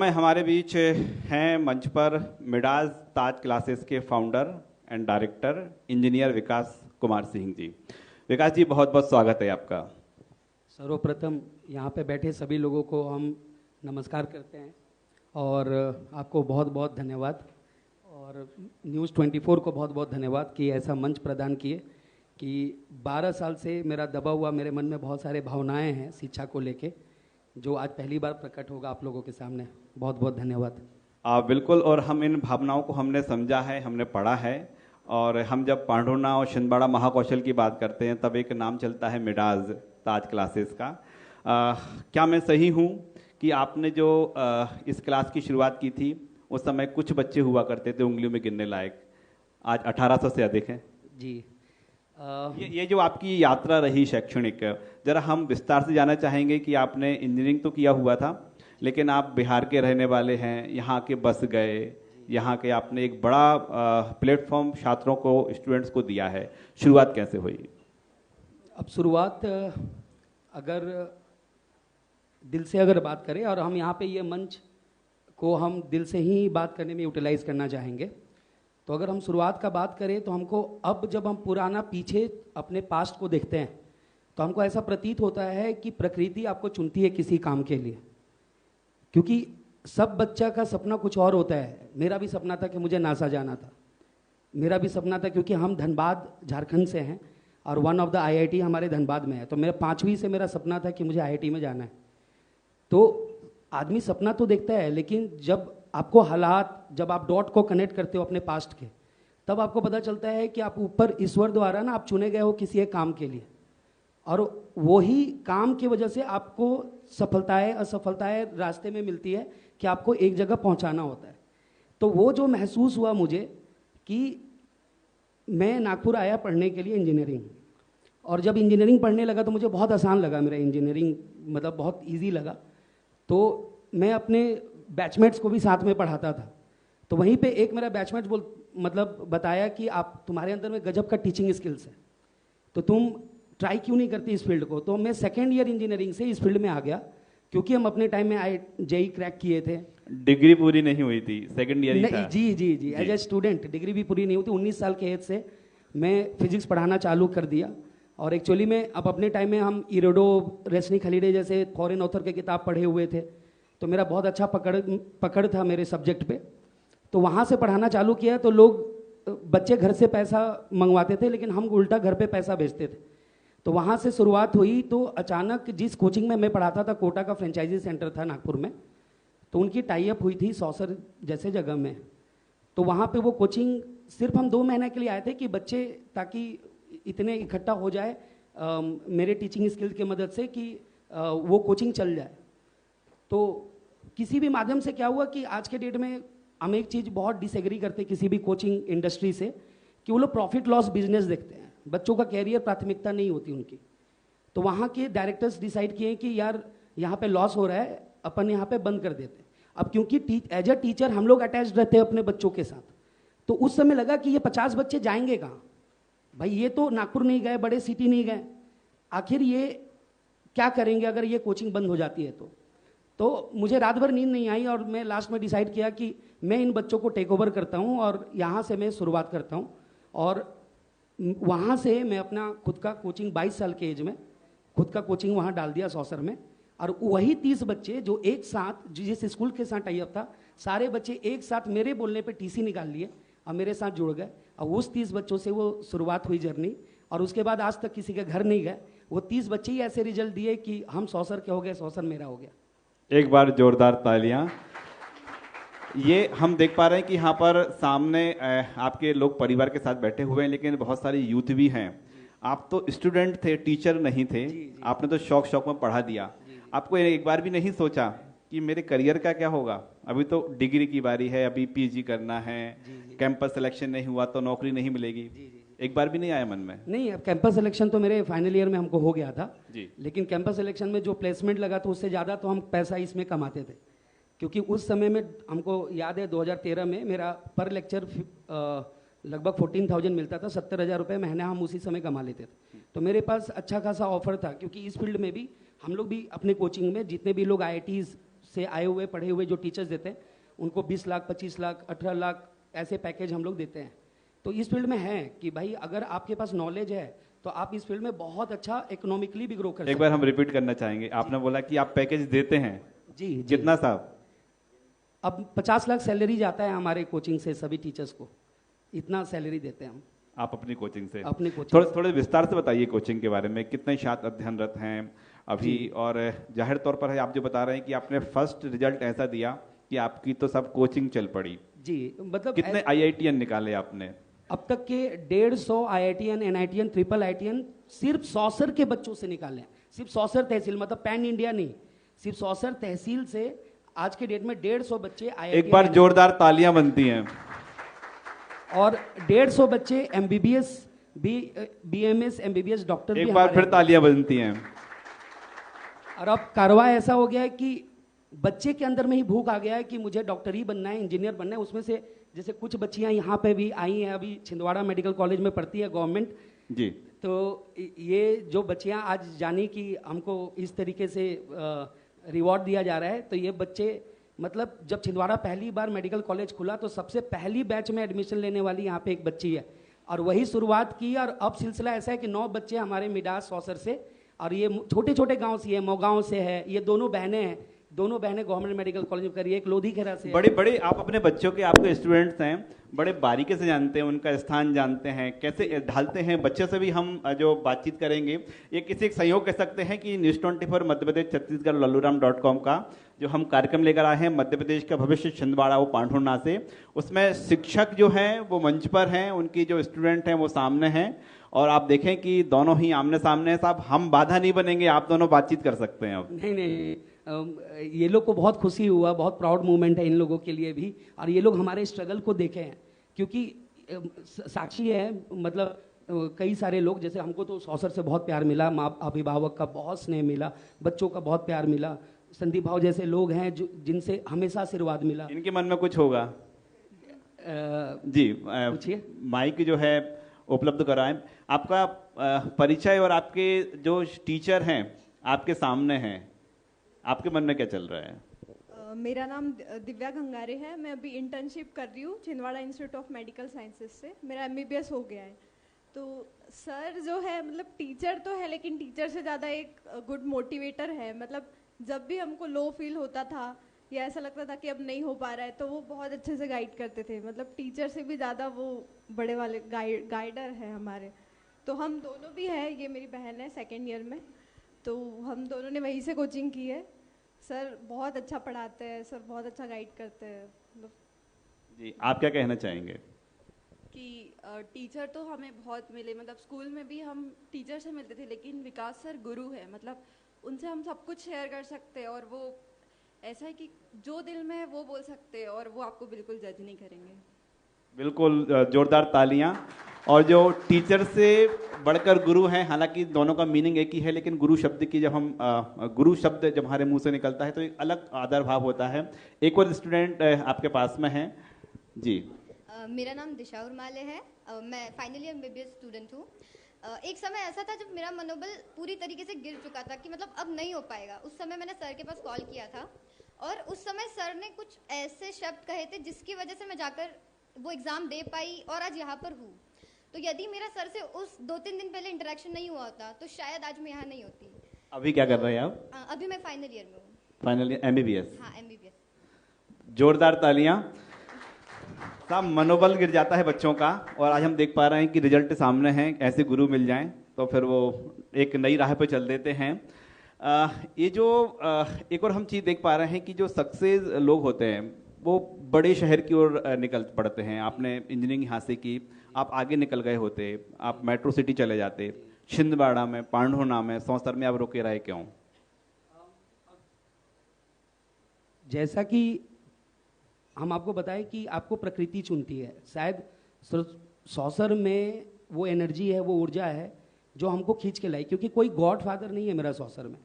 समय हमारे बीच हैं मंच पर मिडाज ताज क्लासेस के फाउंडर एंड डायरेक्टर इंजीनियर विकास कुमार सिंह जी। विकास जी, बहुत बहुत स्वागत है आपका। सर्वप्रथम यहाँ पे बैठे सभी लोगों को हम नमस्कार करते हैं और आपको बहुत बहुत धन्यवाद, और न्यूज़ 24 को बहुत बहुत धन्यवाद कि ऐसा मंच प्रदान किए कि 12 साल से मेरा दबा हुआ, मेरे मन में बहुत सारे भावनाएं हैं शिक्षा को लेके, जो आज पहली बार प्रकट होगा आप लोगों के सामने। बहुत बहुत धन्यवाद। बिल्कुल, और हम इन भावनाओं को हमने समझा है, हमने पढ़ा है, और हम जब पांढुर्णा और छिंदवाड़ा महाकौशल की बात करते हैं तब एक नाम चलता है मिडाज ताज क्लासेस का। क्या मैं सही हूँ कि आपने जो इस क्लास की शुरुआत की थी उस समय कुछ बच्चे हुआ करते थे उंगलियों में गिनने लायक, आज 1800 से अधिक हैं? जी। ये जो आपकी यात्रा रही शैक्षणिक, जरा हम विस्तार से जानना चाहेंगे कि आपने इंजीनियरिंग तो किया हुआ था, लेकिन आप बिहार के रहने वाले हैं, यहाँ के बस गए, यहाँ के आपने एक बड़ा प्लेटफॉर्म छात्रों को, स्टूडेंट्स को दिया है। शुरुआत कैसे हुई? अब शुरुआत अगर दिल से अगर बात करें, और हम यहाँ पे ये मंच को हम दिल से ही बात करने में यूटिलाइज करना चाहेंगे, तो अगर हम शुरुआत का बात करें तो हमको अब जब हम पुराना पीछे अपने पास्ट को देखते हैं तो हमको ऐसा प्रतीत होता है कि प्रकृति आपको चुनती है किसी काम के लिए, क्योंकि सब बच्चा का सपना कुछ और होता है। मेरा भी सपना था कि मुझे नासा जाना था, मेरा भी सपना था, क्योंकि हम धनबाद झारखंड से हैं और वन ऑफ द आईआईटी हमारे धनबाद में है, तो मेरा 5वीं से मेरा सपना था कि मुझे आईआईटी में जाना है। तो आदमी सपना तो देखता है, लेकिन जब आपको हालात, जब आप डॉट को कनेक्ट करते हो अपने पास्ट के, तब आपको पता चलता है कि आप ऊपर ईश्वर द्वारा ना आप चुने गए हो किसी एक काम के लिए, और वही काम की वजह से आपको सफलताएं असफलताएं रास्ते में मिलती है कि आपको एक जगह पहुंचाना होता है। तो वो जो महसूस हुआ मुझे कि मैं नागपुर आया पढ़ने के लिए इंजीनियरिंग, और जब इंजीनियरिंग पढ़ने लगा तो मुझे बहुत आसान लगा, मेरा इंजीनियरिंग मतलब बहुत ईजी लगा। तो मैं अपने बैचमेट्स को भी साथ में पढ़ाता था, तो वहीं पे एक मेरा बैचमेट मतलब बताया कि आप, तुम्हारे अंदर में गजब का टीचिंग स्किल्स है, तो तुम ट्राई क्यों नहीं करती इस फील्ड को। तो मैं सेकेंड ईयर इंजीनियरिंग से इस फील्ड में आ गया, क्योंकि हम अपने टाइम में जेई क्रैक किए थे। डिग्री पूरी नहीं हुई थी, सेकंड ईयर ही था। जी जी जी, एज ए स्टूडेंट डिग्री भी पूरी नहीं हुई थी। 19 साल के एज से मैं फिजिक्स पढ़ाना चालू कर दिया, और एक्चुअली में अब अपने टाइम में हम इरोडो, रेसनी खलीडे जैसे फॉरेन ऑथर के किताब पढ़े हुए थे, तो मेरा बहुत अच्छा पकड़ था मेरे सब्जेक्ट पे। तो वहाँ से पढ़ाना चालू किया, तो लोग, बच्चे घर से पैसा मंगवाते थे, लेकिन हम उल्टा घर पे पैसा भेजते थे। तो वहाँ से शुरुआत हुई। तो अचानक जिस कोचिंग में मैं पढ़ाता था, कोटा का फ्रेंचाइजी सेंटर था नागपुर में, तो उनकी टाई अप हुई थी सौसर जैसे जगह में। तो वहाँ पे वो कोचिंग सिर्फ हम 2 महीने के लिए आए थे कि बच्चे, ताकि इतने इकट्ठा हो जाए मेरे टीचिंग स्किल की मदद से कि वो कोचिंग चल जाए। तो किसी भी माध्यम से क्या हुआ कि आज के डेट में हम एक चीज़ बहुत डिसएग्री करते हैं किसी भी कोचिंग इंडस्ट्री से, कि वो लोग प्रॉफिट लॉस बिजनेस देखते हैं, बच्चों का कैरियर प्राथमिकता नहीं होती उनकी। तो वहाँ के डायरेक्टर्स डिसाइड किए कि यार यहाँ पे लॉस हो रहा है, अपन यहाँ पे बंद कर देते हैं। अब क्योंकि एज अ टीचर हम लोग अटैच रहते हैं अपने बच्चों के साथ, तो उस समय लगा कि ये 50 बच्चे जाएंगे कहाँ भाई, ये तो नागपुर नहीं गए, बड़े सिटी नहीं गए, आखिर ये क्या करेंगे अगर ये कोचिंग बंद हो जाती है तो मुझे रात भर नींद नहीं आई, और मैं लास्ट में डिसाइड किया कि मैं इन बच्चों को टेक ओवर करता हूँ और यहाँ से मैं शुरुआत करता हूँ। और वहाँ से मैं अपना खुद का कोचिंग 22 साल के एज में खुद का कोचिंग वहाँ डाल दिया सौसर में, और वही 30 बच्चे जो एक साथ, जिस स्कूल के साथ टाई अप था, सारे बच्चे एक साथ मेरे बोलने पे टीसी निकाल लिए और मेरे साथ जुड़ गए, और उस 30 बच्चों से वो शुरुआत हुई जर्नी। और उसके बाद आज तक किसी के घर नहीं गए, वो 30 बच्चे ही ऐसे रिजल्ट दिए कि हम सौसर के हो गए, सौसर मेरा हो गया। एक बार जोरदार तालियां। ये हम देख पा रहे हैं कि यहाँ पर सामने आपके लोग परिवार के साथ बैठे हुए हैं, लेकिन बहुत सारे यूथ भी हैं। आप तो स्टूडेंट थे, टीचर नहीं थे। आपने तो शौक शौक में पढ़ा दिया। आपको एक बार भी नहीं सोचा कि मेरे करियर का क्या होगा? अभी तो डिग्री की बारी है, अभी पीजी करना है, कैंपस सिलेक्शन नहीं हुआ तो नौकरी नहीं मिलेगी, एक बार भी नहीं आया मन में? नहीं, अब कैंपस सिलेक्शन तो मेरे फाइनल ईयर में हमको हो गया था जी, लेकिन कैंपस सिलेक्शन में जो प्लेसमेंट लगा तो उससे ज़्यादा तो हम पैसा इसमें कमाते थे, क्योंकि उस समय में हमको याद है 2013 में मेरा पर लेक्चर लगभग 14,000 मिलता था, 70,000 रुपये महीना हम उसी समय कमा लेते थे। तो मेरे पास अच्छा खासा ऑफर था, क्योंकि इस फील्ड में भी हम लोग भी अपने कोचिंग में जितने भी लोग IITs से आए हुए पढ़े हुए जो टीचर्स देते हैं उनको 20 लाख 25 लाख 18 लाख ऐसे पैकेज हम लोग देते हैं। तो इस फील्ड में है कि भाई अगर आपके पास नॉलेज है तो आप इस फील्ड में बहुत अच्छा इकोनॉमिकली भी ग्रो कर सकते हैं। एक बार हम रिपीट करना चाहेंगे, आपने बोला कि आप पैकेज देते हैं। जी जी। कितना साहब? अब 50 लाख सैलरी जाता है हमारे कोचिंग से सभी टीचर्स को, इतना सैलरी देते हैं हम आप अपनी कोचिंग से? अपनी कोचिंग थोड़े थोड़े विस्तार से बताइए कोचिंग के बारे में, कितने छात्र अध्ययनरत हैं अभी? और जाहिर तौर पर है आप जो बता रहे हैं कि आपने फर्स्ट रिजल्ट ऐसा दिया कि आपकी तो सब कोचिंग चल पड़ी। जी, मतलब कितने आईआईटीएन निकाले आपने? अब तक के 150 आईआईटीएन एनआईटीएन ट्रिपल आईटीएन सिर्फ सौसर के बच्चों से निकाले हैं। सिर्फ सौसर तहसील, मतलब पैन इंडिया नहीं, सिर्फ सौसर तहसील से आज के डेट में 150 बच्चे आईआईटीएन। एक बार जोरदार तालियां बनती हैं। और 150 बच्चे एमबीबीएस बीएमएस एमबीबीएस डॉक्टर। एक बार फिर तालियां बनती हैं। और अब कारवा ऐसा हो गया है कि बच्चे के अंदर में ही भूख आ गया है कि मुझे डॉक्टर ही बनना है, इंजीनियर बनना है। उसमें से जैसे कुछ बच्चियां यहाँ पे भी आई हैं, अभी छिंदवाड़ा मेडिकल कॉलेज में पढ़ती है गवर्नमेंट जी। तो ये जो बच्चियां आज जानी कि हमको इस तरीके से रिवॉर्ड दिया जा रहा है, तो ये बच्चे मतलब जब छिंदवाड़ा पहली बार मेडिकल कॉलेज खुला तो सबसे पहली बैच में एडमिशन लेने वाली यहाँ पे एक बच्ची है और वही शुरुआत की। और अब सिलसिला ऐसा है कि 9 बच्चे हमारे मिडास सौसर से, और ये छोटे छोटे गांव से है, मोगांव से है, ये दोनों बहनें हैं। दोनों बहनें गवर्नमेंट मेडिकल कॉलेज में करी है, एक लोधी खेरा से। बड़े बड़े आप अपने बच्चों के, आपके स्टूडेंट्स हैं, बड़े बारीकी से जानते हैं, उनका स्थान जानते हैं, कैसे ढालते हैं। बच्चे से भी हम जो बातचीत करेंगे, ये किसी एक सहयोग कह सकते हैं कि न्यूज़ 24 मध्य प्रदेश छत्तीसगढ़ लल्लूराम.com का जो हम कार्यक्रम लेकर आए हैं, मध्य प्रदेश का भविष्य छिंदवाड़ा वो पांढुर्णा से, उसमें शिक्षक जो हैं वो मंच पर हैं, उनकी जो स्टूडेंट हैं वो सामने हैं, और आप देखें कि दोनों ही आमने सामने हैं। साहब हम बाधा नहीं बनेंगे, आप दोनों बातचीत कर सकते हैं अब। नहीं, ये लोग को बहुत खुशी हुआ, बहुत प्राउड मोमेंट है इन लोगों के लिए भी। और ये लोग हमारे स्ट्रगल को देखे हैं, क्योंकि साक्षी है, मतलब कई सारे लोग, जैसे हमको तो सौसर से बहुत प्यार मिला, माँ अभिभावक का बहुत स्नेह मिला, बच्चों का बहुत प्यार मिला, संदीप भाव जैसे लोग हैं जो जिनसे हमेशा आशीर्वाद मिला। इनके मन में कुछ होगा जी, पूछिए। माइक जो है उपलब्ध कराएं। आपका परिचय और आपके जो टीचर हैं आपके सामने हैं, आपके मन में क्या चल रहा है? मेरा नाम दिव्या गंगारे है। मैं अभी इंटर्नशिप कर रही हूँ Chhindwara institute of medical sciences से। मेरा एमबीबीएस हो गया है। तो सर जो है, मतलब टीचर तो है, लेकिन टीचर से ज़्यादा एक गुड मोटिवेटर है। मतलब जब भी हमको लो फील होता था या ऐसा लगता था कि अब नहीं हो पा रहा है, तो वो बहुत अच्छे से गाइड करते थे। मतलब टीचर से भी ज़्यादा वो बड़े वाले गाइडर है हमारे। तो हम दोनों भी हैं, ये मेरी बहन है 2nd ईयर में, तो हम दोनों ने वहीं से कोचिंग की है। सर बहुत अच्छा पढ़ाते हैं, सर बहुत अच्छा गाइड करते हैं। जी, आप क्या कहना चाहेंगे? कि टीचर तो हमें बहुत मिले, मतलब स्कूल में भी हम टीचर से मिलते थे, लेकिन विकास सर गुरु है। मतलब उनसे हम सब कुछ शेयर कर सकते हैं, और वो ऐसा है कि जो दिल में है वो बोल सकते हैं, और वो आपको बिल्कुल जज नहीं करेंगे। बिल्कुल, जोरदार तालियां। और जो टीचर से बढ़कर गुरु हैं, हालांकि दोनों का मीनिंग एक ही है, लेकिन गुरु शब्द की जब हम गुरु शब्द जब हमारे मुंह से निकलता है तो एक अलग आदर भाव होता है। एक और स्टूडेंट आपके पास में है जी। मेरा नाम दिशा उर्माले है। मैं फाइनल ईयर एमबीबीएस स्टूडेंट हूँ। एक समय ऐसा था जब मेरा मनोबल पूरी तरीके से गिर चुका था कि मतलब अब नहीं हो पाएगा। उस समय मैंने सर के पास कॉल किया था, और उस समय सर ने कुछ ऐसे शब्द कहे थे जिसकी वजह से मैं जाकर वो एग्ज़ाम दे पाई और आज यहाँ पर हूँ। तो यदि मेरा सर से उस 2-3 दिन पहले इंटरेक्शन नहीं हुआ होता तो शायद आज मैं यहाँ नहीं होती। अभी क्या कर रहे हैं आप? अभी मैं फाइनल ईयर में हूँ। Final year MBBS? हाँ, एमबीबीएस। जोरदार तालियां। साहब मनोबल गिर जाता है बच्चों का, और आज हम देख पा रहे हैं कि रिजल्ट सामने हैं। ऐसे गुरु मिल जाएं तो फिर वो एक नई राह पे चल देते हैं। ये जो एक और हम चीज़ देख पा रहे हैं कि जो सक्सेस लोग होते हैं वो बड़े शहर की ओर निकल पड़ते हैं। आपने इंजीनियरिंग यहाँ से की, आप आगे निकल गए होते, आप मेट्रो सिटी चले जाते, छिंदवाड़ा में, पांढुर्णा में, सौसर में आप रुके रहे क्यों? जैसा कि हम आपको बताएं कि आपको प्रकृति चुनती है। शायद सौसर में वो एनर्जी है, वो ऊर्जा है जो हमको खींच के लाई, क्योंकि कोई गॉड फादर नहीं है मेरा सौसर में।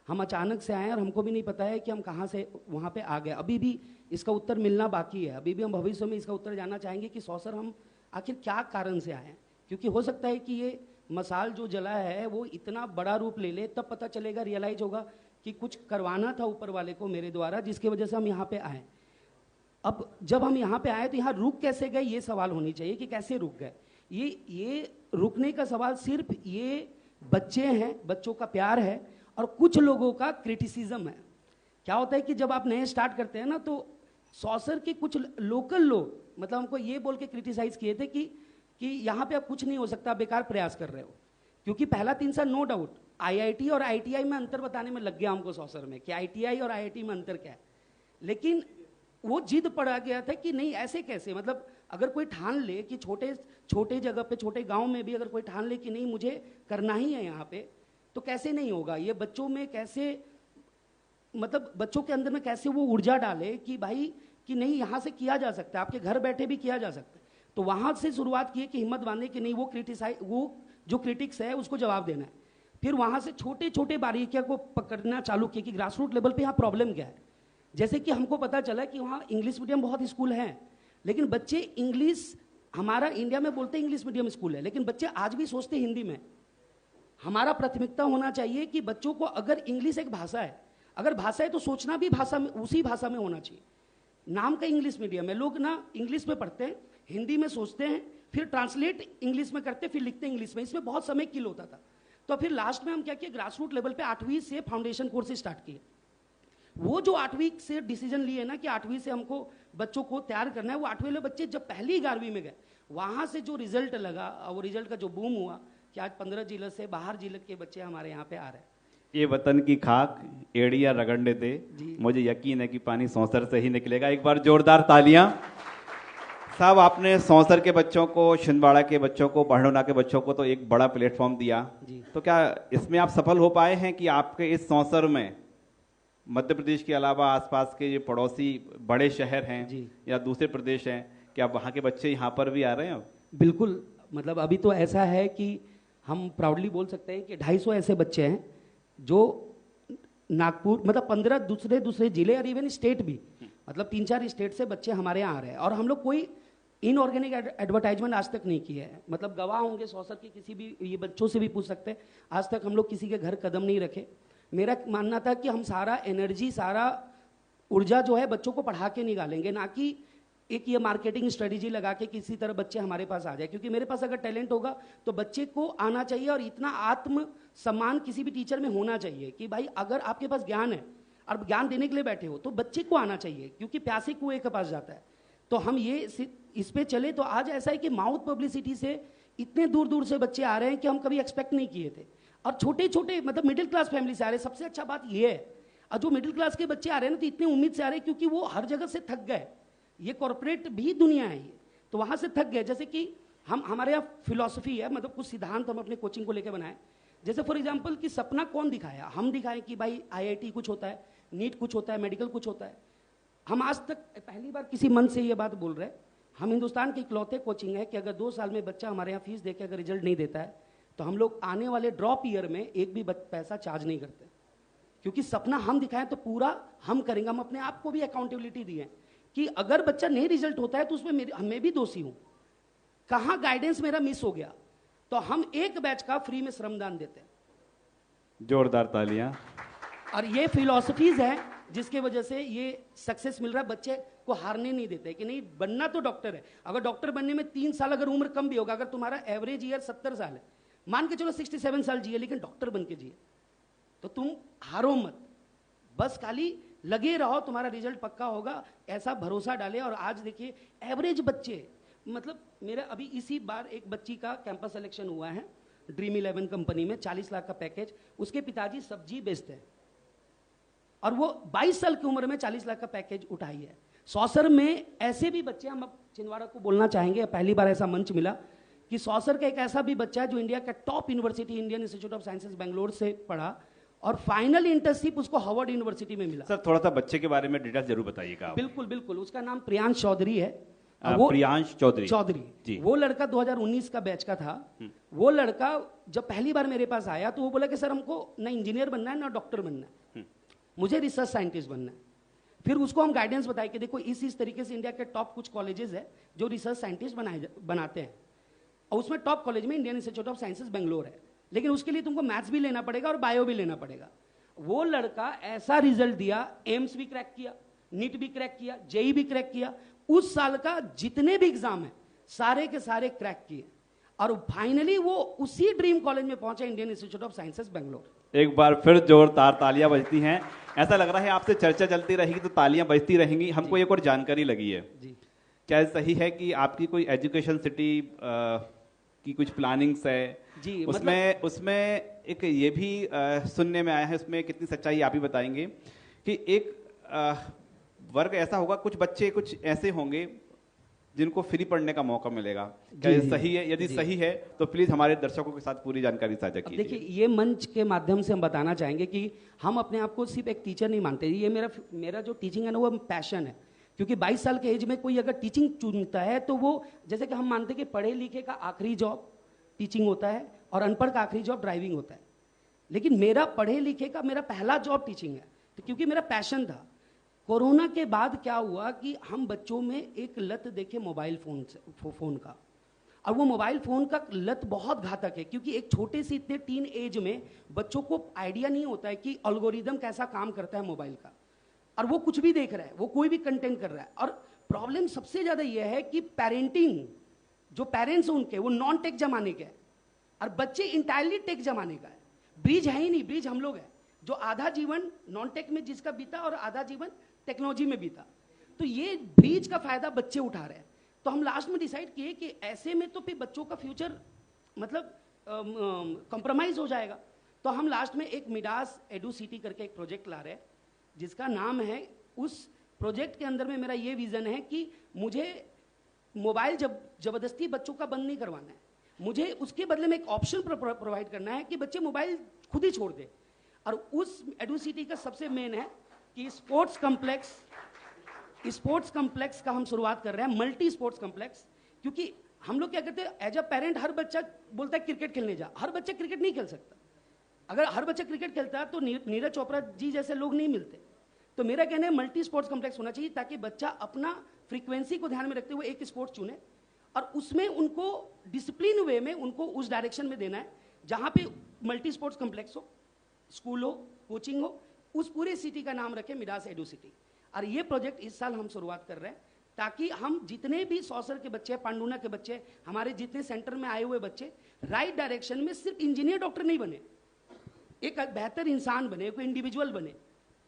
हम अचानक से आए और हमको भी नहीं पता है कि हम कहाँ से वहाँ पे आ गए। अभी भी इसका उत्तर मिलना बाकी है। अभी भी हम भविष्य में इसका उत्तर जानना चाहेंगे कि सौसर हम आखिर क्या कारण से आए हैं। क्योंकि हो सकता है कि ये मसाल जो जला है वो इतना बड़ा रूप ले ले, तब पता चलेगा, रियलाइज होगा कि कुछ करवाना था ऊपर वाले को मेरे द्वारा, जिसकी वजह से हम यहाँ पे आए। अब जब हम यहाँ पे आए तो यहाँ रुक कैसे गए, ये सवाल होनी चाहिए कि कैसे रुक गए। ये रुकने का सवाल सिर्फ ये बच्चे हैं, बच्चों का प्यार है और कुछ लोगों का क्रिटिसिज्म है। क्या होता है कि जब आप नए स्टार्ट करते हैं ना, तो सॉसर के कुछ लोकल लोग मतलब हमको ये बोल के क्रिटिसाइज किए थे कि यहाँ पे अब कुछ नहीं हो सकता, बेकार प्रयास कर रहे हो। क्योंकि पहला 3 साल नो डाउट आईआईटी और आईटीआई में अंतर बताने में लग गया हमको सॉसर में कि आईटीआई और आईआईटी में अंतर क्या है। लेकिन वो जिद पड़ा गया था कि नहीं ऐसे कैसे, मतलब अगर कोई ठान ले कि छोटे जगह पे, छोटे गांव में भी अगर कोई ठान ले कि नहीं मुझे करना ही है यहाँ पे, तो कैसे नहीं होगा। ये बच्चों में कैसे, मतलब बच्चों के अंदर में कैसे वो ऊर्जा डाले कि भाई कि नहीं यहाँ से किया जा सकता है, आपके घर बैठे भी किया जा सकता है। तो वहां से शुरुआत की कि हिम्मत बांधे कि नहीं वो जो क्रिटिक्स है उसको जवाब देना है। फिर वहां से छोटे छोटे बारीकियों को पकड़ना चालू किया कि ग्रास रूट लेवल पे यहाँ प्रॉब्लम क्या है। जैसे कि हमको पता चला कि वहाँ इंग्लिश मीडियम बहुत स्कूल हैं, लेकिन बच्चे इंग्लिश, हमारा इंडिया में बोलते इंग्लिश मीडियम स्कूल है, लेकिन बच्चे आज भी सोचते हिंदी में। हमारा प्राथमिकता होना चाहिए कि बच्चों को, अगर इंग्लिश एक भाषा है, अगर भाषा है तो सोचना भी भाषा में, उसी भाषा में होना चाहिए। नाम का इंग्लिश मीडियम है, लोग ना इंग्लिश में पढ़ते हैं, हिंदी में सोचते हैं, फिर ट्रांसलेट इंग्लिश में करते, फिर लिखते इंग्लिश में, इसमें बहुत समय किल होता था। तो फिर लास्ट में हम क्या किए, ग्रास रूट लेवल पे 8वीं से फाउंडेशन कोर्स स्टार्ट किए। वो जो 8वीं से डिसीजन लिए ना कि 8वीं से हमको बच्चों को तैयार करना है, वो 8वीं वाले बच्चे जब पहली 11वीं में गए, वहां से जो रिजल्ट लगा, वो रिजल्ट का जो बूम हुआ कि आज 15 जिले से बाहर जिले के बच्चे हमारे यहाँ पे आ रहे हैं। ये वतन की खाक एड़िया रगड़ने दे, मुझे यकीन है कि पानी सौंसर से ही निकलेगा। एक बार जोरदार तालियां। साहब, आपने सौंसर के बच्चों को, छिंदवाड़ा के बच्चों को, बरहडोना के बच्चों को तो एक बड़ा प्लेटफॉर्म दिया, तो क्या इसमें आप सफल हो पाए हैं कि आपके इस सौंसर में मध्य प्रदेश के अलावा आसपास के जो पड़ोसी बड़े शहर हैं या दूसरे प्रदेश हैं, क्या वहाँ के बच्चे यहाँ पर भी आ रहे हैं? बिल्कुल, मतलब अभी तो ऐसा है कि हम प्राउडली बोल सकते हैं कि 250 ऐसे बच्चे हैं जो नागपुर, मतलब 15 दूसरे जिले और इवन स्टेट भी, मतलब 3-4 स्टेट से बच्चे हमारे यहाँ आ रहे हैं। और हम लोग कोई इनऑर्गेनिक एडवर्टाइजमेंट आज तक नहीं किया है। मतलब गवाह होंगे सौसर के, किसी भी ये बच्चों से भी पूछ सकते हैं, आज तक हम लोग किसी के घर कदम नहीं रखे। मेरा मानना था कि हम सारा एनर्जी, सारा ऊर्जा जो है बच्चों को पढ़ा के निकालेंगे, ना कि एक ये मार्केटिंग स्ट्रेटेजी लगा के किसी तरह बच्चे हमारे पास आ जाए। क्योंकि मेरे पास अगर टैलेंट होगा तो बच्चे को आना चाहिए, और इतना आत्म सम्मान किसी भी टीचर में होना चाहिए कि भाई अगर आपके पास ज्ञान है और ज्ञान देने के लिए बैठे हो तो बच्चे को आना चाहिए, क्योंकि प्यासे कुएं के पास जाता है। तो हम ये इस पे चले। तो आज ऐसा है कि माउथ पब्लिसिटी से इतने दूर दूर से बच्चे आ रहे हैं कि हम कभी एक्सपेक्ट नहीं किए थे, और छोटे छोटे मतलब मिडिल क्लास फैमिली से आ रहे हैं। सबसे अच्छा बात ये है, और जो मिडिल क्लास के बच्चे आ रहे हैं ना, तो इतनी उम्मीद से आ रहे हैं क्योंकि वो हर जगह से थक गए। ये कॉर्पोरेट भी दुनिया है ये, तो वहां से थक गए। जैसे कि हमारे यहाँ फिलॉसफी है, मतलब कुछ सिद्धांत हम अपने कोचिंग को लेकर बनाए। जैसे फॉर एग्जांपल कि सपना कौन दिखाया, हम दिखाएं कि भाई आईआईटी कुछ होता है, नीट कुछ होता है, मेडिकल कुछ होता है। हम आज तक पहली बार किसी मन से ये बात बोल रहे हैं, हम हिंदुस्तान के इकलौते कोचिंग है कि अगर 2 साल में बच्चा हमारे यहाँ फीस देके अगर रिजल्ट नहीं देता है तो हम लोग आने वाले ड्रॉप ईयर में एक भी पैसा चार्ज नहीं करते, क्योंकि सपना हम दिखाएं तो पूरा हम करेंगे। हम अपने आप को भी अकाउंटेबिलिटी दिए कि अगर बच्चा नहीं रिजल्ट होता है तो उसमें मैं भी दोषी हूं, कहां गाइडेंस मेरा मिस हो गया, तो हम एक बैच का फ्री में श्रमदान देते हैं। जोरदार तालियां। और ये फिलॉसफीज है जिसके वजह से ये सक्सेस मिल रहा है। बच्चे को हारने नहीं देते कि नहीं बनना तो डॉक्टर है, अगर डॉक्टर बनने में 3 साल अगर उम्र कम भी होगा, अगर तुम्हारा एवरेज ईयर 70 साल है, मान के चलो 67 साल जिए, लेकिन डॉक्टर बन के जिए, तो तुम हारो मत, बस खाली लगे रहो, तुम्हारा रिजल्ट पक्का होगा, ऐसा भरोसा डाले। और आज देखिए एवरेज बच्चे, मतलब मेरा अभी इसी बार एक बच्ची का कैंपस सिलेक्शन हुआ है ड्रीम 11 कंपनी में, 40 लाख का पैकेज। उसके पिताजी सब्जी बेचते हैं और वो 22 साल की उम्र में 40 लाख का पैकेज उठाई है। सौसर में ऐसे भी बच्चे, हम अब छिंदवाड़ा को बोलना चाहेंगे, पहली बार ऐसा मंच मिला कि सौसर का एक ऐसा भी बच्चा है जो इंडिया का top university Indian institute of sciences Bangalore से पढ़ा और फाइनल इंटर्नशिप उसको हार्वर्ड यूनिवर्सिटी में मिला। सर थोड़ा सा बच्चे के बारे में डिटेल्स जरूर बताइएगा। बिल्कुल बिल्कुल, उसका नाम प्रियांश चौधरी है। वो प्रियांश चौधरी जी। वो लड़का 2019 का बैच का था। वो लड़का जब पहली बार मेरे पास आया तो वो बोला कि सर हमको ना इंजीनियर बनना है ना डॉक्टर बनना है, मुझे रिसर्च साइंटिस्ट बनना है। फिर उसको हम गाइडेंस बताए कि देखो इस तरीके से इंडिया के टॉप कुछ कॉलेजेस है जो रिसर्च साइंटिस्ट बनाते हैं, और उसमें टॉप कॉलेज में Indian institute of sciences Bangalore है, लेकिन उसके लिए तुमको मैथ्स भी लेना पड़ेगा और बायो भी लेना पड़ेगा। वो लड़का ऐसा रिजल्ट दिया, एम्स भी क्रैक किया, नीट भी क्रैक किया, जेई भी क्रैक किया, उस साल का जितने भी एग्जाम है सारे के सारे क्रैक किए, और फाइनली वो उसी ड्रीम कॉलेज में पहुंचा, Indian institute of sciences Bangalore. एक बार फिर जोरदार तालियां बजती हैं। ऐसा लग रहा है आपसे चर्चा चलती रहेगी तो तालियां बजती रहेंगी। हमको एक और जानकारी लगी है जी, क्या सही है कि आपकी कोई एजुकेशन सिटी की कुछ प्लानिंग्स है? जी, उसमें एक ये भी सुनने में आया है, उसमें कितनी सच्चाई आप ही बताएंगे कि एक वर्ग ऐसा होगा, कुछ बच्चे कुछ ऐसे होंगे जिनको फ्री पढ़ने का मौका मिलेगा। क्या ये सही है? यदि सही है तो प्लीज हमारे दर्शकों के साथ पूरी जानकारी साझा कीजिए। देखिए, ये मंच के माध्यम से हम बताना चाहेंगे कि हम अपने आप को सिर्फ एक टीचर नहीं मानते। ये मेरा जो टीचिंग है ना, वो पैशन है। क्योंकि 22 साल के एज में कोई अगर टीचिंग चुनता है तो वो, जैसे कि हम मानते हैं कि पढ़े लिखे का आखिरी जॉब टीचिंग होता है और अनपढ़ का आखिरी जॉब ड्राइविंग होता है, लेकिन मेरा पढ़े लिखे का मेरा पहला जॉब टीचिंग है, तो क्योंकि मेरा पैशन था। कोरोना के बाद क्या हुआ कि हम बच्चों में एक लत देखे मोबाइल फोन का, और वो मोबाइल फोन का लत बहुत घातक है, क्योंकि एक छोटे से इतने टीन एज में बच्चों को आइडिया नहीं होता है कि एल्गोरिदम कैसा काम करता है मोबाइल का, और वो कुछ भी देख रहा है, वो कोई भी कंटेंट कर रहा है। और प्रॉब्लम सबसे ज्यादा ये है कि पेरेंटिंग, जो पेरेंट्स उनके वो नॉन टेक जमाने के हैं और बच्चे इंटायरली टेक जमाने का है। ब्रिज है ही नहीं, ब्रिज हम लोग हैं, जो आधा जीवन नॉन टेक में जिसका बीता और आधा जीवन टेक्नोलॉजी में बीता, तो ये ब्रिज का फायदा बच्चे उठा रहे हैं। तो हम लास्ट में डिसाइड किए कि ऐसे में तो फिर बच्चों का फ्यूचर मतलब कॉम्प्रोमाइज हो जाएगा। तो हम लास्ट में एक मिडास एडू सिटी करके एक प्रोजेक्ट ला रहे हैं, जिसका नाम है, उस प्रोजेक्ट के अंदर में मेरा ये विजन है कि मुझे मोबाइल जबरदस्ती बच्चों का बंद नहीं करवाना है, मुझे उसके बदले में एक ऑप्शन प्रोवाइड करना है कि बच्चे मोबाइल खुद ही छोड़ दे। और उस एडू सिटी का सबसे मेन है कि स्पोर्ट्स कम्प्लेक्स का हम शुरुआत कर रहे हैं, मल्टी स्पोर्ट्स कम्प्लेक्स। क्योंकि हम लोग क्या करते हैं, एज अ पेरेंट हर बच्चा बोलता है क्रिकेट खेलने जा, हर बच्चा क्रिकेट नहीं खेल सकता। अगर हर बच्चा क्रिकेट खेलता है तो नीरज चोपड़ा जी जैसे लोग नहीं मिलते। तो मेरा कहना है मल्टी स्पोर्ट्स कम्प्लेक्स होना चाहिए, ताकि बच्चा अपना फ्रीक्वेंसी को ध्यान में रखते हुए एक स्पोर्ट्स चुने, और उसमें उनको डिसिप्लिन वे में उनको उस डायरेक्शन में देना है जहां पे मल्टी स्पोर्ट्स कम्प्लेक्स हो, स्कूल हो, कोचिंग हो। उस पूरे सिटी का नाम रखे मिडास एडू सिटी। और ये प्रोजेक्ट इस साल हम शुरुआत कर रहे हैं, ताकि हम जितने भी सौसर के बच्चे, पांडुना के बच्चे, हमारे जितने सेंटर में आए हुए बच्चे राइट डायरेक्शन में, सिर्फ इंजीनियर डॉक्टर नहीं बने, एक बेहतर इंसान बने, कोई इंडिविजुअल बने,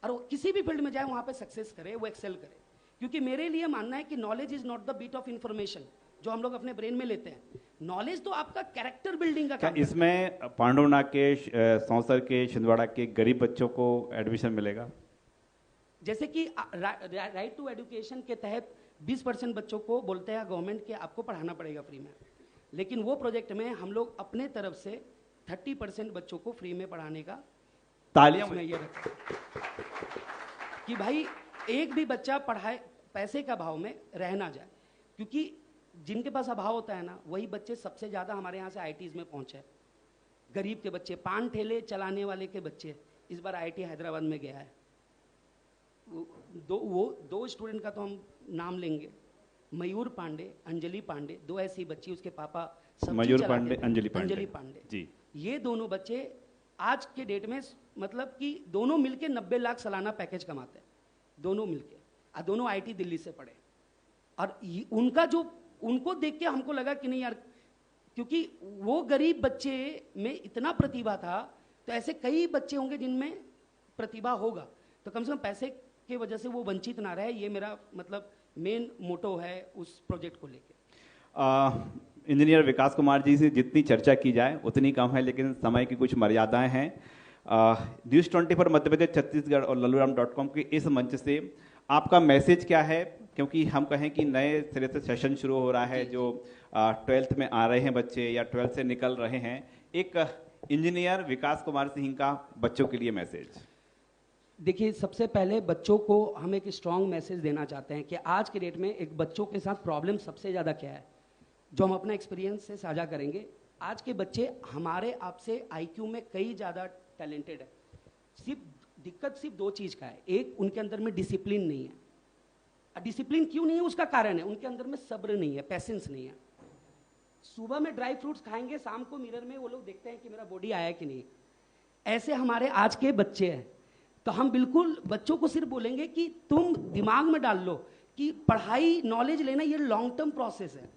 और वो किसी भी फील्ड में जाए वहां पे सक्सेस करे, वो एक्सेल करे। क्योंकि मेरे लिए मानना है कि knowledge is not the bit of information जो हम लोग अपने ब्रेन में लेते हैं, नॉलेज तो आपका कैरेक्टर बिल्डिंग का काम है। इसमें पांडुना के, सौंसर के, छिंदवाड़ा के गरीब बच्चों को एडमिशन मिलेगा? जैसे कि राइट टू एजुकेशन के तहत 20% बच्चों को बोलते हैं गवर्नमेंट के आपको पढ़ाना पड़ेगा फ्री में, लेकिन वो प्रोजेक्ट में हम लोग अपने तरफ से 30% बच्चों को फ्री में पढ़ाने का तालियां में ये रखा कि भाई एक भी बच्चा पढ़ाए पैसे का भाव में रह ना जाए। क्योंकि जिनके पास अभाव होता है ना, वही बच्चे सबसे ज्यादा हमारे यहाँ से आईटीज में पहुंचे। गरीब के बच्चे, पान ठेले चलाने वाले के बच्चे, इस बार आईटी हैदराबाद में गया है। दो स्टूडेंट का तो हम नाम लेंगे, मयूर पांडे, अंजलि पांडे, दो ऐसी बच्ची, उसके पापा मयूर पांडे, अंजलि पांडे जी। ये दोनों बच्चे आज के डेट में मतलब कि दोनों मिलके 90 लाख सालाना पैकेज कमाते हैं, दोनों मिलके, और दोनों आईटी दिल्ली से पढ़े। और उनका जो, उनको देख के हमको लगा कि नहीं यार, क्योंकि वो गरीब बच्चे में इतना प्रतिभा था, तो ऐसे कई बच्चे होंगे जिनमें प्रतिभा होगा, तो कम से कम पैसे की वजह से वो वंचित ना रहे। ये मेरा मतलब मेन मोटो है उस प्रोजेक्ट को लेके। इंजीनियर विकास कुमार जी से जितनी चर्चा की जाए उतनी कम है, लेकिन समय की कुछ मर्यादाएं हैं। न्यूज़ 24 मध्य प्रदेश, छत्तीसगढ़ और लल्लूराम.com के इस मंच से आपका मैसेज क्या है? क्योंकि हम कहें कि नए सिरे से सेशन शुरू हो रहा है, जो 12th में आ रहे हैं बच्चे या 12th से निकल रहे हैं, एक इंजीनियर विकास कुमार सिंह का बच्चों के लिए मैसेज। देखिए, सबसे पहले बच्चों को हम एक स्ट्रॉन्ग मैसेज देना चाहते हैं कि आज के डेट में एक बच्चों के साथ प्रॉब्लम सबसे ज़्यादा क्या है, जो हम अपना एक्सपीरियंस से साझा करेंगे। आज के बच्चे हमारे आपसे आईक्यू में कई ज़्यादा टैलेंटेड है, दिक्कत सिर्फ दो चीज़ का है। एक, उनके अंदर में डिसिप्लिन नहीं है। डिसिप्लिन क्यों नहीं है उसका कारण है उनके अंदर में सब्र नहीं है, पेशेंस नहीं है। सुबह में ड्राई फ्रूट्स खाएंगे, शाम को मिरर में वो लोग देखते हैं कि मेरा बॉडी आया कि नहीं। ऐसे हमारे आज के बच्चे हैं। तो हम बिल्कुल बच्चों को सिर्फ बोलेंगे कि तुम दिमाग में डाल लो कि पढ़ाई नॉलेज लेना ये लॉन्ग टर्म प्रोसेस है,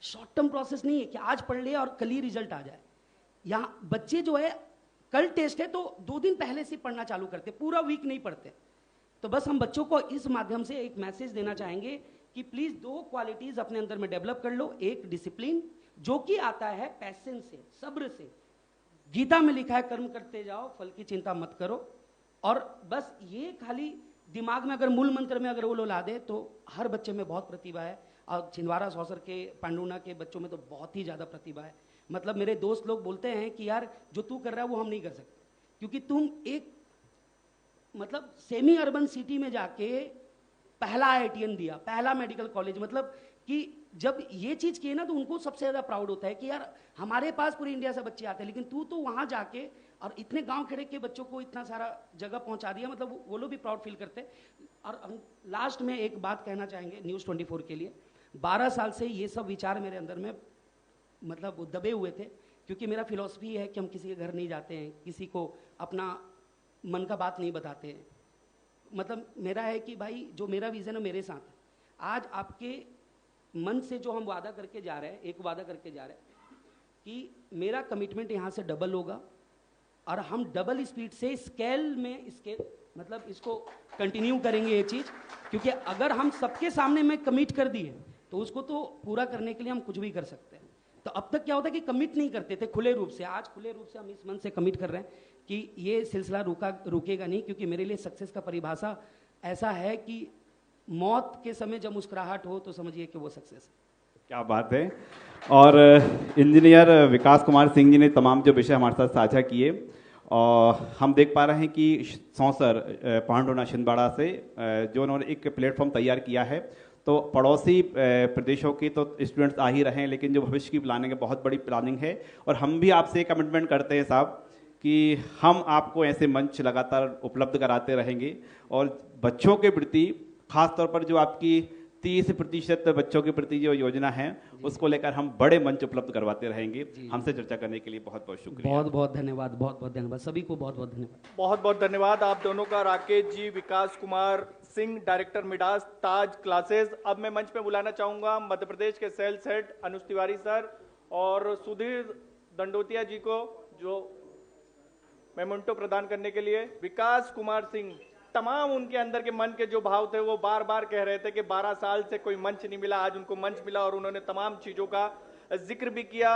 शॉर्ट टर्म प्रोसेस नहीं है कि आज पढ़ लिया और कल ही रिजल्ट आ जाए। यहाँ बच्चे जो है कल टेस्ट है तो 2 दिन पहले से पढ़ना चालू करते, पूरा वीक नहीं पढ़ते। तो बस हम बच्चों को इस माध्यम से एक मैसेज देना चाहेंगे कि प्लीज 2 क्वालिटीज अपने अंदर में डेवलप कर लो। एक डिसिप्लिन जो कि आता है पैशन से, सब्र से। गीता में लिखा है कर्म करते जाओ फल की चिंता मत करो। और बस ये खाली दिमाग में अगर मूल मंत्र में अगर वो ला दे तो हर बच्चे में बहुत प्रतिभा है। और छिंदवाड़ा सौसर के पांडुना के बच्चों में तो बहुत ही ज़्यादा प्रतिभा है। मतलब मेरे दोस्त लोग बोलते हैं कि यार जो तू कर रहा है वो हम नहीं कर सकते, क्योंकि तुम एक मतलब सेमी अर्बन सिटी में जाके पहला IITian दिया, पहला मेडिकल कॉलेज, मतलब कि जब ये चीज़ किए ना तो उनको सबसे ज़्यादा प्राउड होता है कि यार हमारे पास पूरे इंडिया से बच्चे आते हैं, लेकिन तू तो वहाँ जाके और इतने गांव खेड़े के बच्चों को इतना सारा जगह पहुँचा दिया। मतलब वो लोग भी प्राउड फील करते हैं। और हम लास्ट में एक बात कहना चाहेंगे न्यूज़ 24 के लिए, 12 साल से ये सब विचार मेरे अंदर में मतलब वो दबे हुए थे, क्योंकि मेरा फिलॉसफी है कि हम किसी के घर नहीं जाते हैं, किसी को अपना मन का बात नहीं बताते हैं। मतलब मेरा है कि भाई जो मेरा विज़न है मेरे साथ, आज आपके मन से जो हम वादा करके जा रहे हैं, एक वादा करके जा रहे हैं कि मेरा कमिटमेंट यहाँ से डबल होगा और हम डबल स्पीड से स्केल में मतलब इसको कंटिन्यू करेंगे ये चीज़। क्योंकि अगर हम सबके सामने में कमिट कर दिए तो उसको तो पूरा करने के लिए हम कुछ भी कर सकते हैं। तो अब तक क्या होता है कि कमिट नहीं करते थे खुले रूप से, आज खुले रूप से हम इस मन से कमिट कर रहे हैं कि ये सिलसिला रुकेगा नहीं। क्योंकि मेरे लिए सक्सेस का परिभाषा ऐसा है कि मौत के समय जब मुस्कुराहट हो तो समझिए कि वो सक्सेस है। क्या बात है। और इंजीनियर विकास कुमार सिंह जी ने तमाम जो विषय हमारे साथ साझा किए, और हम देख पा रहे हैं कि सौसर पांडुना छिंदवाड़ा से जो उन्होंने एक प्लेटफॉर्म तैयार किया है, तो पड़ोसी प्रदेशों के तो स्टूडेंट्स आ ही रहे हैं, लेकिन जो भविष्य की प्लानिंग है बहुत बड़ी प्लानिंग है। और हम भी आपसे कमिटमेंट करते हैं साहब कि हम आपको ऐसे मंच लगातार उपलब्ध कराते रहेंगे, और बच्चों के प्रति खास तौर पर जो आपकी 30% बच्चों के प्रति जो योजना है उसको लेकर हम बड़े मंच उपलब्ध करवाते रहेंगे। हमसे चर्चा करने के लिए बहुत बहुत शुक्रिया। बहुत बहुत धन्यवाद, बहुत बहुत धन्यवाद सभी को, बहुत बहुत धन्यवाद। बहुत बहुत धन्यवाद आप दोनों का, राकेश जी, विकास कुमार सिंह, डायरेक्टर मिडास ताज क्लासेस। अब मैं मंच पे बुलाना चाहूंगा मध्य प्रदेश के सेल्स हेड अनुज तिवारी सर और सुधीर दंडोतिया जी को, जो मेमेंटो प्रदान करने के लिए। विकास कुमार सिंह, तमाम उनके अंदर के मन के जो भाव थे वो बार बार कह रहे थे कि 12 साल से कोई मंच नहीं मिला, आज उनको मंच मिला और उन्होंने तमाम चीजों का जिक्र भी किया।